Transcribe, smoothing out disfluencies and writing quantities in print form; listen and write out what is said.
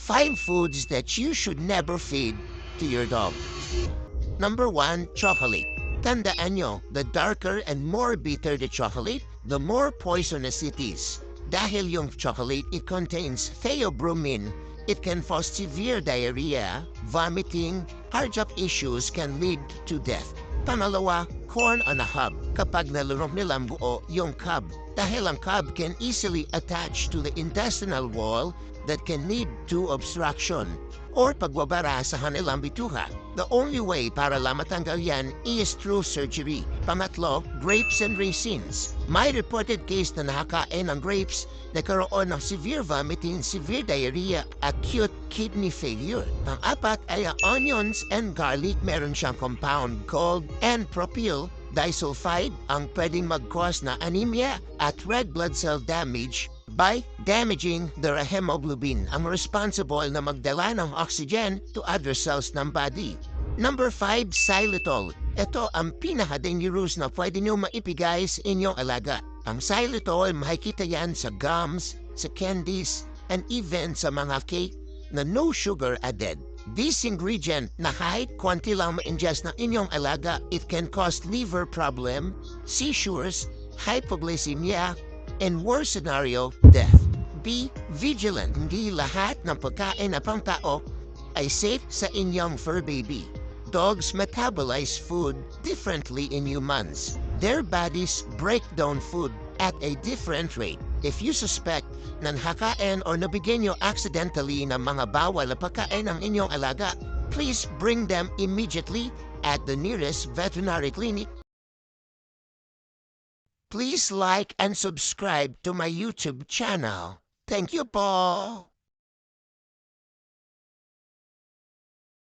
5 foods that you should never feed to your dog. Number 1, chocolate. Tandaan nyo, the darker and more bitter the chocolate, the more poisonous it is. Dahil yung chocolate, it contains theobromine. It can cause severe diarrhea, vomiting, heart issues can lead to death. Pangalawa, corn on a cob. Kapag nalunok nilang buo yung cob, dahil ang cob can easily attach to the intestinal wall that can lead to obstruction or pagbabara sa kanilang bituka. The only way para lang matanggal yan is through surgery. Pangatlo, grapes and raisins. May reported case na nakakain ng grapes, nagkaroon ng severe vomiting, severe diarrhea, acute kidney failure. Pang-apat ay onions and garlic. Meron siyang compound called N-propyl disulfide ang pwedeng mag-cause na anemia at red blood cell damage by damaging the hemoglobin, ang responsible na magdala ng oxygen to other cells ng body. Number 5, xylitol. Ito ang pinaka-dangerous na pwede nyo maipigay sa inyong alaga. Ang xylitol, makikita yan sa gums, sa candies, and even sa mga cake na no sugar added. This ingredient na kahit konti lang ma-ingest ng inyong alaga, it can cause liver problem, seizures, hypoglycemia, and worst scenario, death. Be vigilant. Hindi lahat ng pagkain na pang-tao ay safe sa inyong fur baby. Dogs metabolize food differently in humans. Their bodies break down food at a different rate. If you suspect na nakakain or nabigyan nyo accidentally ng mga bawal na pagkain ng inyong alaga, please bring them immediately at the nearest veterinary clinic. Please like and subscribe to my YouTube channel. Thank you po!